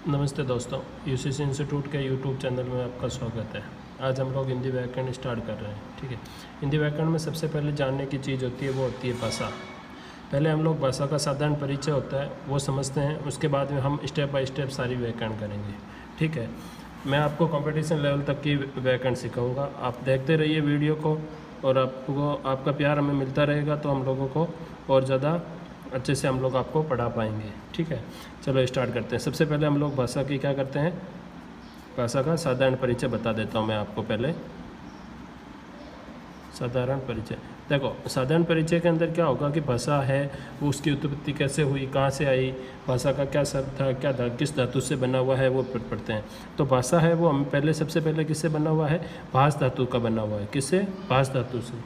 नमस्ते दोस्तों, UCC institute के यूट्यूब चैनल में आपका स्वागत है। आज हम लोग हिंदी व्याकरण स्टार्ट कर रहे हैं। ठीक है, हिंदी व्याकरण में सबसे पहले जानने की चीज़ होती है वो होती है भाषा। पहले हम लोग भाषा का साधारण परिचय होता है वो समझते हैं, उसके बाद में हम स्टेप बाय स्टेप सारी व्याकरण करेंगे। ठीक है, मैं आपको कंपटीशन लेवल तक की व्याकरण सिखाऊंगा। आप देखते रहिए वीडियो को और आपको आपका प्यार हमें मिलता रहेगा तो हम लोगों को और ज़्यादा अच्छे से हम लोग आपको पढ़ा पाएंगे। ठीक है, चलो स्टार्ट करते हैं। सबसे पहले हम लोग भाषा की क्या करते हैं, भाषा का साधारण परिचय बता देता हूँ मैं आपको। पहले साधारण परिचय देखो, साधारण परिचय के अंदर क्या होगा कि भाषा है वो उसकी उत्पत्ति कैसे हुई, कहाँ से आई, भाषा का क्या शब्द था, क्या किस धातु से बना हुआ है वो पढ़ते हैं। तो भाषा है वो हम पहले सबसे पहले किससे बना हुआ है, भाष धातु का बना हुआ है। किससे, भाष धातु से।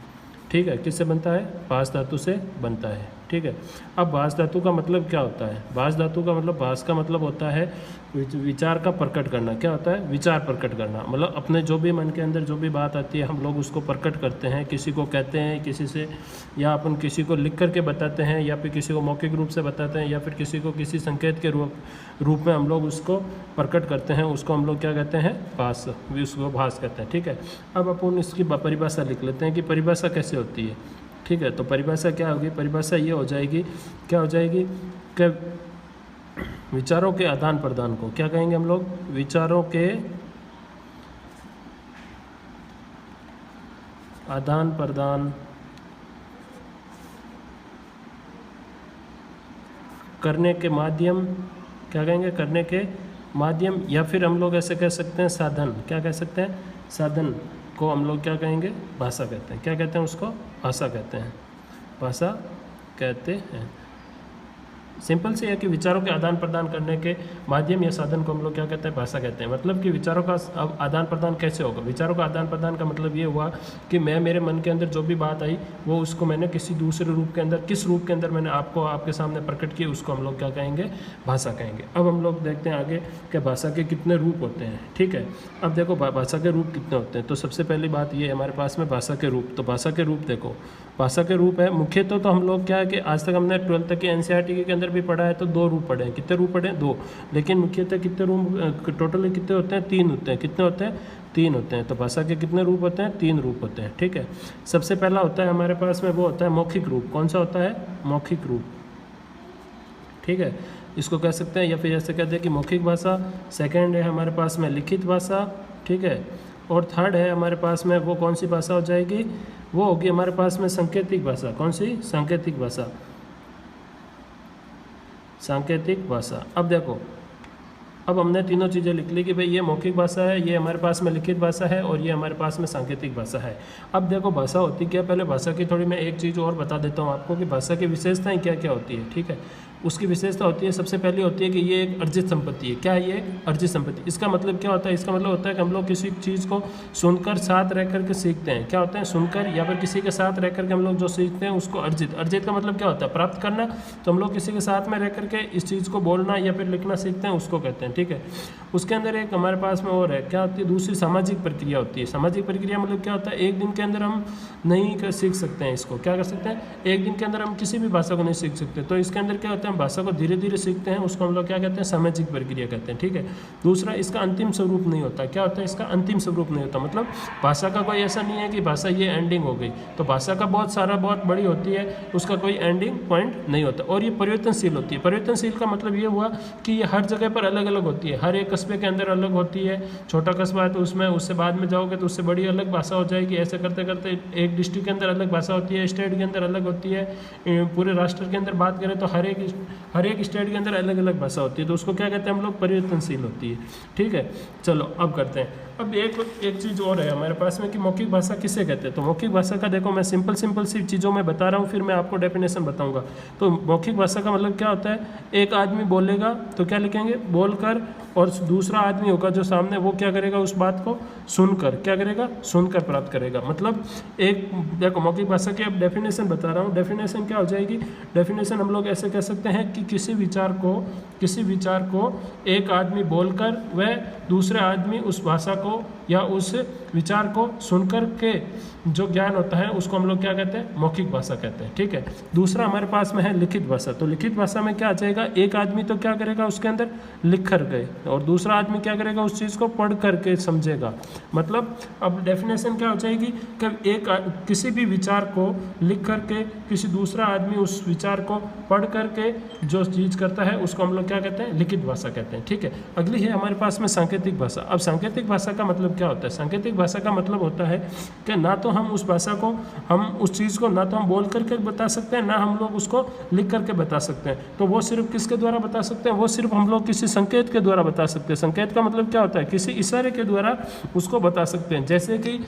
ठीक है, किससे बनता है, भाष धातु से बनता है। ठीक है, अब भाष धातु का मतलब क्या होता है, भाष धातु का मतलब, भाष का मतलब होता है विचार का प्रकट करना। क्या होता है, विचार प्रकट करना, मतलब अपने जो भी मन के अंदर जो भी बात आती है हम लोग उसको प्रकट करते हैं, किसी को कहते हैं, किसी से, या अपन किसी को लिख करके बताते हैं, या फिर किसी को मौखिक रूप से बताते हैं, या फिर किसी को किसी संकेत के रूप में हम लोग उसको प्रकट करते हैं। उसको हम लोग क्या कहते हैं, भाष, उसको भाष कहते हैं। ठीक है, अब अपन इसकी परिभाषा लिख लेते हैं कि परिभाषा कैसे होती है। ठीक है, तो परिभाषा क्या होगी, परिभाषा ये हो जाएगी, क्या हो जाएगी कि विचारों के आदान प्रदान को क्या कहेंगे हम लोग, विचारों के आदान प्रदान करने के माध्यम, क्या कहेंगे, करने के माध्यम, या फिर हम लोग ऐसे कह सकते हैं साधन। क्या कह सकते हैं, साधन को हम लोग क्या कहेंगे, भाषा कहते हैं। क्या कहते हैं उसको, भाषा कहते हैं, भाषा कहते हैं। सिंपल से है कि विचारों के आदान प्रदान करने के माध्यम या साधन को हम लोग क्या कहते हैं, भाषा कहते हैं। मतलब कि विचारों का आदान प्रदान कैसे होगा, विचारों का आदान प्रदान का मतलब ये हुआ कि मैं, मेरे मन के अंदर जो भी बात आई वो उसको मैंने किसी दूसरे रूप के अंदर, किस रूप के अंदर मैंने आपको आपके सामने प्रकट किया, उसको हम लोग क्या कहेंगे, भाषा कहेंगे। अब हम लोग देखते हैं आगे कि भाषा के कितने रूप होते हैं। ठीक है, अब देखो भाषा के रूप कितने होते हैं। तो सबसे पहली बात ये हमारे पास में भाषा के रूप। तो भाषा के रूप देखो, भाषा के रूप है मुख्यतः तो हम लोग क्या है कि आज तक हमने 12th तक की एनसीईआरटी के अंदर भी पढ़ा है तो 2 रूप पढ़े हैं। कितने रूप पढ़े हैं, 2। लेकिन मुख्यतः कितने रूप टोटली कितने होते हैं, 3 होते हैं। कितने होते हैं, 3 होते हैं। तो भाषा के कितने रूप होते हैं, 3 रूप होते हैं। ठीक है, सबसे पहला होता है हमारे पास में वो होता है मौखिक रूप। कौन सा होता है, मौखिक रूप। ठीक है, इसको कह सकते हैं, या फिर ऐसे कहते हैं कि मौखिक भाषा। सेकेंड है हमारे पास में लिखित भाषा। ठीक है, और थर्ड है हमारे पास में वो कौन सी भाषा हो जाएगी, वो होगी हमारे पास में सांकेतिक भाषा। कौन सी, सांकेतिक भाषा, सांकेतिक भाषा। अब देखो, अब हमने तीनों चीज़ें लिख ली कि भाई ये मौखिक भाषा है, ये हमारे पास में लिखित भाषा है और ये हमारे पास में सांकेतिक भाषा है। अब देखो भाषा होती क्या, पहले भाषा की थोड़ी मैं एक चीज़ और बता देता हूँ आपको कि भाषा की विशेषताएं क्या क्या होती है। ठीक है, उसकी विशेषता होती है, सबसे पहली होती है कि ये एक अर्जित संपत्ति है। क्या है ये, अर्जित संपत्ति। इसका मतलब क्या होता है, इसका मतलब होता है कि हम लोग किसी चीज़ को सुनकर साथ रह करके सीखते हैं। क्या होता है, सुनकर या फिर किसी के साथ रह करके हम लोग जो सीखते हैं उसको अर्जित। अर्जित का मतलब क्या होता है, प्राप्त करना। तो हम लोग किसी के साथ में रह करके इस चीज़ को बोलना या फिर लिखना सीखते हैं, उसको कहते हैं। ठीक है, उसके अंदर एक हमारे पास में और है, क्या होती है, दूसरी सामाजिक प्रक्रिया होती है। सामाजिक प्रक्रिया मतलब क्या होता है, एक दिन के अंदर हम नहीं सीख सकते हैं इसको। क्या कर सकते हैं, एक दिन के अंदर हम किसी भी भाषा को नहीं सीख सकते। तो इसके अंदर क्या होता है, हम भाषा को धीरे धीरे सीखते हैं, उसको हम लोग क्या कहते हैं, सामाजिक प्रक्रिया कहते हैं। ठीक है, दूसरा इसका अंतिम स्वरूप नहीं होता। क्या होता है, इसका अंतिम स्वरूप नहीं होता। मतलब भाषा का कोई ऐसा नहीं है कि भाषा ये एंडिंग हो गई। तो भाषा का बहुत सारा, बहुत बड़ी होती है, उसका कोई एंडिंग पॉइंट नहीं होता। और ये परिवर्तनशील होती है। परिवर्तनशील का मतलब ये हुआ कि ये हर जगह पर अलग अलग होती है, हर एक कस्बे के अंदर अलग होती है। छोटा कस्बा है तो उसमें, उससे बाद में जाओगे तो उससे बड़ी अलग भाषा हो जाएगी। ऐसे करते करते एक डिस्ट्रिक्ट के अंदर अलग भाषा होती है, स्टेट के अंदर अलग होती है, पूरे राष्ट्र के अंदर बात करें तो हर एक स्टेट के अंदर अलग अलग भाषा होती है। तो उसको क्या कहते हैं हम लोग, परिवर्तनशील होती है। ठीक है, चलो अब करते हैं। अब एक चीज़ और है हमारे पास में कि मौखिक भाषा किसे कहते हैं। तो मौखिक भाषा का देखो, मैं सिंपल सी चीज़ों में बता रहा हूँ, फिर मैं आपको डेफिनेशन बताऊंगा। तो मौखिक भाषा का मतलब क्या होता है, एक आदमी बोलेगा तो क्या लिखेंगे, बोलकर, और दूसरा आदमी होगा जो सामने, वो क्या करेगा, उस बात को सुनकर, क्या करेगा, सुनकर प्राप्त करेगा। मतलब एक देखो मौखिक भाषा की अब डेफिनेशन बता रहा हूँ। डेफिनेशन क्या हो जाएगी, डेफिनेशन हम लोग ऐसे कह सकते हैं कि किसी विचार को एक आदमी बोलकर वह दूसरे आदमी उस भाषा को या उस विचार को सुनकर के जो ज्ञान होता है उसको हम लोग क्या कहते हैं, मौखिक भाषा कहते हैं। ठीक है, दूसरा हमारे पास में है लिखित भाषा। तो लिखित भाषा में क्या आ जाएगा, एक आदमी तो क्या करेगा उसके अंदर लिख कर गए और दूसरा आदमी क्या करेगा उस चीज़ को पढ़ करके समझेगा। मतलब अब डेफिनेशन क्या हो जाएगी कि किसी भी विचार को लिख करके किसी दूसरा आदमी उस विचार को पढ़ करके जो चीज़ करता है उसको हम लोग क्या कहते हैं, लिखित भाषा कहते हैं। ठीक है, अगली है हमारे पास में सांकेतिक भाषा। अब सांकेतिक भाषा का मतलब क्या होता है, सांकेतिक भाषा का मतलब होता है कि ना तो हम उस भाषा को, हम उस चीज़ को ना तो हम बोल करके बता सकते हैं, ना हम लोग उसको लिख करके बता सकते हैं। तो वो सिर्फ किसके द्वारा बता सकते हैं, वो सिर्फ हम लोग किसी संकेत के द्वारा बता सकते हैं। संकेत का मतलब क्या होता है, किसी इशारे के द्वारा उसको बता सकते हैं। जैसे कि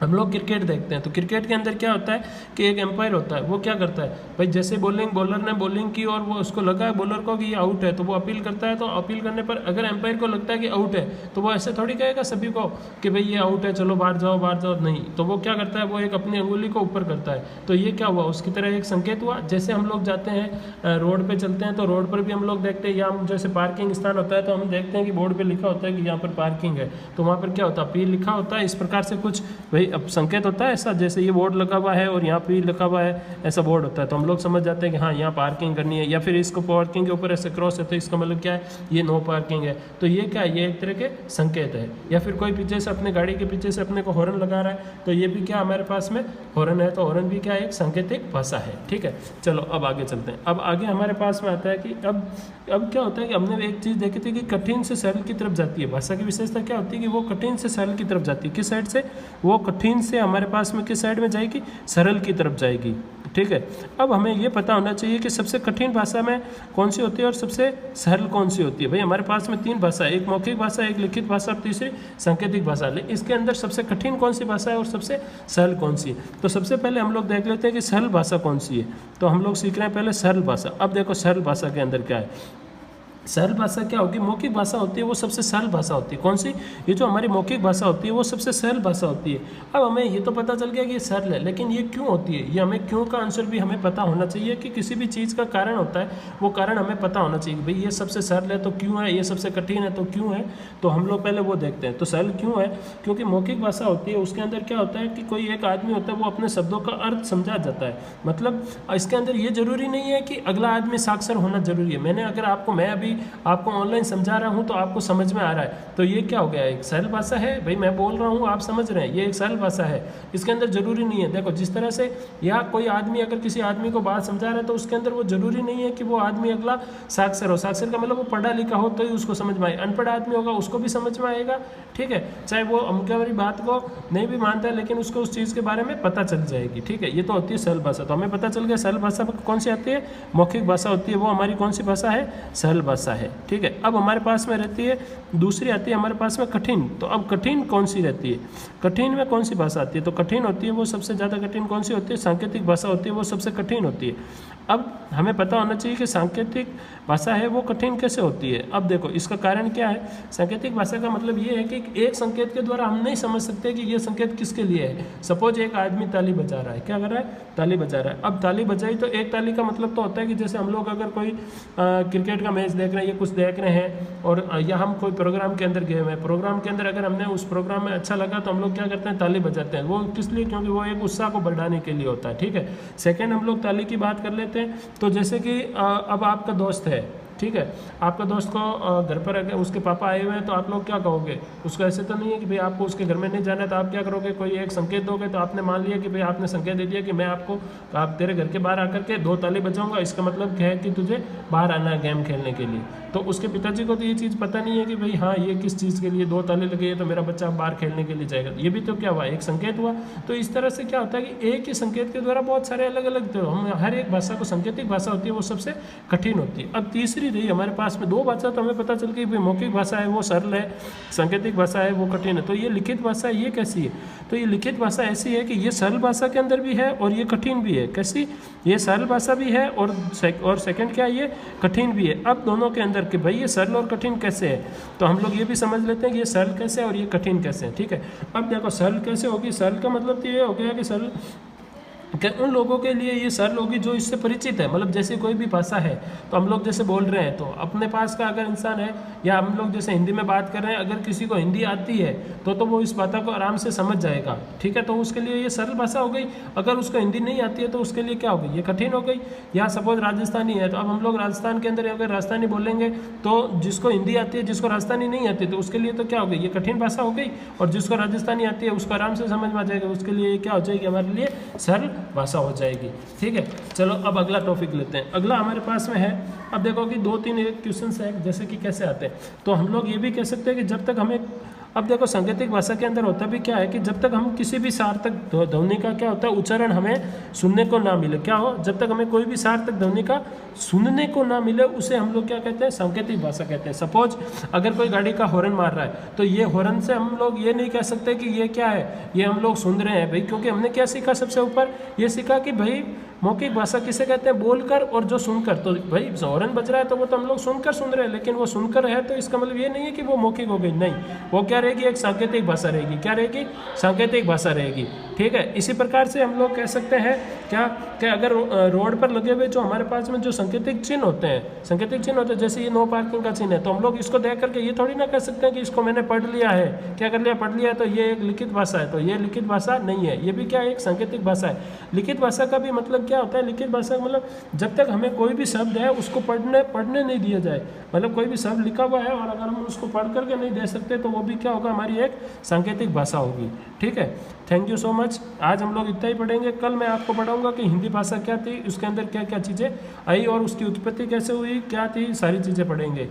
हम लोग क्रिकेट देखते हैं तो क्रिकेट के अंदर क्या होता है कि एक एम्पायर होता है, वो क्या करता है भाई, जैसे बॉलर ने बॉलिंग की और वो उसको लगा है बॉलर को कि ये आउट है, तो वो अपील करता है। तो अपील करने पर अगर एम्पायर को लगता है कि आउट है तो वो ऐसे थोड़ी कहेगा सभी को कि भाई ये आउट है, चलो बाहर जाओ, नहीं। तो वो क्या करता है, वो एक अपनी अंगुली को ऊपर करता है। तो ये क्या हुआ, उसकी तरह एक संकेत हुआ। जैसे हम लोग जाते हैं रोड पर चलते हैं तो रोड पर भी हम लोग देखते हैं, या हम जैसे पार्किंग स्थान होता है तो हम देखते हैं कि बोर्ड पर लिखा होता है कि यहाँ पर पार्किंग है, तो वहाँ पर क्या होता है, अपील लिखा होता है। इस प्रकार से कुछ भाई अब संकेत होता है ऐसा, जैसे ये बोर्ड लगा हुआ है और यहाँ पे लिखा हुआ है, ऐसा बोर्ड होता है तो हम लोग समझ जाते हैं कि हाँ यहाँ पार्किंग करनी है। या फिर इसको पार्किंग के ऊपर ऐसे क्रॉस है तो इसका मतलब क्या है, ये नो पार्किंग है। तो ये क्या है, ये एक तरह के संकेत है। या फिर कोई पीछे से अपने गाड़ी के पीछे से अपने को हॉर्न लगा रहा है तो ये भी क्या हमारे पास में हॉर्न है, तो हॉर्न भी क्या है, एक सांकेतिक भाषा है। ठीक है, चलो अब आगे चलते हैं। अब आगे हमारे पास में आता है कि अब क्या होता है कि हमने एक चीज़ देखी थी कि कठिन से सरल की तरफ जाती है। भाषा की विशेषता क्या होती है कि वो कठिन से सरल की तरफ जाती है। किस साइड से, वो कठिन से हमारे पास में किस साइड में जाएगी, सरल की तरफ जाएगी। ठीक है, अब हमें ये पता होना चाहिए कि सबसे कठिन भाषा में कौन सी होती है और सबसे सरल कौन सी होती है। भाई हमारे पास में 3 भाषा है, एक मौखिक भाषा, एक लिखित भाषा और तीसरी सांकेतिक भाषा। इसके अंदर सबसे कठिन कौन सी भाषा है और सबसे सरल कौन सी है। तो सबसे पहले हम लोग देख लेते हैं कि सरल भाषा कौन सी है। तो हम लोग सीख रहे हैं पहले सरल भाषा। अब देखो सरल भाषा के अंदर क्या है। सरल भाषा क्या होगी, मौखिक भाषा होती है वो सबसे सरल भाषा होती है। कौन सी, ये जो हमारी मौखिक भाषा होती है वो सबसे सरल भाषा होती है। अब हमें ये तो पता चल गया कि ये सरल है, लेकिन ये क्यों होती है, ये हमें क्यों का आंसर भी हमें पता होना चाहिए कि किसी भी चीज़ का कारण होता है, वो कारण हमें पता होना चाहिए कि भाई ये सबसे सरल है तो क्यों है, ये सबसे कठिन है तो क्यों है। तो हम लोग पहले वो देखते हैं। तो सरल क्यों है, क्योंकि मौखिक भाषा होती है उसके अंदर क्या होता है कि कोई एक आदमी होता है वो अपने शब्दों का अर्थ समझा जाता है। मतलब इसके अंदर ये जरूरी नहीं है कि अगला आदमी साक्षर होना जरूरी है। मैं अभी आपको समझा रहा हूं तो आपको समझ में आ रहा है, तो ये क्या हो गया, एक सरल भाषा है। भाई मैं बोल रहा हूं आप समझ रहे हैं, ये एक सरल भाषा है। इसके अंदर जरूरी नहीं है, देखो जिस तरह से या कोई आदमी अगर किसी आदमी को बात समझा रहा है तो उसके अंदर वो जरूरी नहीं है कि वो आदमी अगला साक्षर हो। साक्षर का मतलब वो पढ़ा लिखा हो तो ही उसको समझ में आए, अनपढ़ आदमी होगा उसको भी समझ में आएगा। ठीक है, चाहे वो हमारी बात को नहीं भी मानता है लेकिन उसको उस चीज़ के बारे में पता चल जाएगी। ठीक है, ये तो होती है सरल भाषा। तो हमें पता चल गया सरल भाषा कौन सी आती है, मौखिक भाषा होती है, वो हमारी कौन सी भाषा है, सरल भाषा है। ठीक है, अब हमारे पास में रहती है दूसरी आती है हमारे पास में कठिन। तो अब कठिन कौन सी रहती है, कठिन में कौन सी भाषा आती है। तो कठिन होती है वो सबसे ज़्यादा कठिन कौन सी होती है, सांकेतिक भाषा होती है, वो सबसे कठिन होती है। अब हमें पता होना चाहिए कि सांकेतिक भाषा है वो कठिन कैसे होती है। अब देखो इसका कारण क्या है, सांकेतिक भाषा का मतलब ये है कि एक संकेत के द्वारा हम नहीं समझ सकते कि ये संकेत किसके लिए है। सपोज एक आदमी ताली बजा रहा है, क्या कर रहा है, ताली बजा रहा है। अब ताली बजाई तो एक ताली का मतलब तो होता है कि जैसे हम लोग अगर कोई क्रिकेट का मैच देख रहे हैं या कुछ देख रहे हैं और या हम कोई प्रोग्राम के अंदर गए हुए हैं, प्रोग्राम के अंदर अगर हमने उस प्रोग्राम में अच्छा लगा तो हम लोग क्या करते हैं, ताली बजाते हैं। वो किस लिए, क्योंकि वो एक उत्साह को बढ़ाने के लिए होता है। ठीक है, सेकेंड हम लोग ताली की बात कर लेते हैं। तो जैसे कि अब आपका दोस्त है, ठीक है, आपका दोस्त को घर पर अगर उसके पापा आए हुए हैं तो आप लोग क्या कहोगे, उसको ऐसे तो नहीं है कि भाई आपको उसके घर में नहीं जाना है, तो आप क्या करोगे, कोई एक संकेत दोगे। तो आपने मान लिया कि भाई आपने संकेत दे दिया कि मैं आपको आप तेरे घर के बाहर आकर के 2 ताली बजाऊंगा, इसका मतलब क्या है कि तुझे बाहर आना है गेम खेलने के लिए। तो उसके पिताजी को तो ये चीज़ पता नहीं है कि भाई हाँ ये किस चीज़ के लिए 2 ताली लगी है, तो मेरा बच्चा बाहर खेलने के लिए जाएगा। ये भी तो क्या हुआ, एक संकेत हुआ। तो इस तरह से क्या होता है कि एक ही संकेत के द्वारा बहुत सारे अलग अलग, तो हम हर एक भाषा को सांकेतिक भाषा होती है वो सबसे कठिन होती है। अब तीसरी रही हमारे पास में 2 भाषा, तो हमें पता चल गई भाई मौखिक भाषा है वो सरल है, सांकेतिक भाषा है वो कठिन है। तो ये लिखित भाषा ये कैसी है, तो ये लिखित भाषा ऐसी है कि ये सरल भाषा के अंदर भी है और ये कठिन भी है। कैसी, ये सरल भाषा भी है और सेकंड क्या है, ये कठिन भी है। अब दोनों के अंदर कि भाई ये सरल और कठिन कैसे है, तो हम लोग ये भी समझ लेते हैं कि ये सरल कैसे है और ये कठिन कैसे है। ठीक है, अब देखो सरल कैसे होगी, सरल का मतलब तो ये हो गया कि सरल कि उन लोगों के लिए ये सरल होगी जो इससे परिचित है। मतलब जैसे कोई भी भाषा है तो हम लोग जैसे बोल रहे हैं, तो अपने पास का अगर इंसान है या हम लोग जैसे हिंदी में बात कर रहे हैं, अगर किसी को हिंदी आती है तो वो इस बात को आराम से समझ जाएगा, ठीक है। तो उसके लिए ये सरल भाषा हो गई। अगर उसको हिंदी नहीं आती है तो उसके लिए क्या हो गई, ये कठिन हो गई। या सपोज राजस्थानी है, तो अब हम लोग राजस्थान के अंदर अगर राजस्थानी बोलेंगे तो जिसको हिंदी आती है, जिसको राजस्थानी नहीं आती, तो उसके लिए तो क्या हो गई, ये कठिन भाषा हो गई। और जिसको राजस्थानी आती है उसको आराम से समझ में आ जाएगा, उसके लिए क्या हो जाएगी, हमारे लिए सरल भाषा हो जाएगी, ठीक है। चलो अब अगला टॉपिक लेते हैं। अगला हमारे पास में है, अब देखो कि 2-3 क्वेश्चन है जैसे कि कैसे आते हैं। तो हम लोग ये भी कह सकते हैं कि जब तक हमें, अब देखो सांकेतिक भाषा के अंदर होता भी क्या है कि जब तक हम किसी भी सार्थक ध्वनि का क्या होता है उच्चारण हमें सुनने को ना मिले, क्या हो, जब तक हमें कोई भी सार्थक ध्वनि का सुनने को ना मिले उसे हम लोग क्या कहते हैं, सांकेतिक भाषा कहते हैं। सपोज अगर कोई गाड़ी का हॉर्न मार रहा है तो ये हॉर्न से हम लोग ये नहीं कह सकते कि ये क्या है, ये हम लोग सुन रहे हैं भाई, क्योंकि हमने क्या सीखा, सबसे ऊपर ये सीखा कि भाई मौखिक भाषा किसे कहते हैं, बोलकर और जो सुनकर। तो भाई हॉर्न बज रहा है तो वो तो हम लोग सुनकर सुन रहे हैं, लेकिन वो सुनकर है तो इसका मतलब ये नहीं है कि वो मौखिक हो गई, नहीं, वो क्या रहेगी, एक सांकेतिक भाषा रहेगी। क्या रहेगी, सांकेतिक भाषा रहेगी, ठीक है। इसी प्रकार से हम लोग कह सकते हैं क्या कि अगर रोड पर लगे हुए जो हमारे पास में जो सांकेतिक चिन्ह होते हैं, सांकेतिक चिन्ह होते हैं, जैसे ये नो पार्किंग का चिन्ह है, तो हम लोग इसको देख करके ये थोड़ी ना कह सकते हैं कि इसको मैंने पढ़ लिया है, क्या कर लिया, पढ़ लिया है, तो ये एक लिखित भाषा है। तो ये लिखित भाषा नहीं है, ये भी क्या है, एक सांकेतिक भाषा है। लिखित भाषा का भी मतलब क्या होता है, लिखित भाषा का मतलब जब तक हमें कोई भी शब्द है उसको पढ़ने नहीं दिया जाए, मतलब कोई भी शब्द लिखा हुआ है और अगर हम उसको पढ़ करके नहीं दे सकते तो वो भी क्या होगा, हमारी एक सांकेतिक भाषा होगी, ठीक है। Thank you so much. आज हम लोग इतना ही पढ़ेंगे। कल मैं आपको पढ़ाऊंगा कि हिंदी भाषा क्या थी, उसके अंदर क्या क्या चीज़ें आई और उसकी उत्पत्ति कैसे हुई, क्या थी, सारी चीज़ें पढ़ेंगे।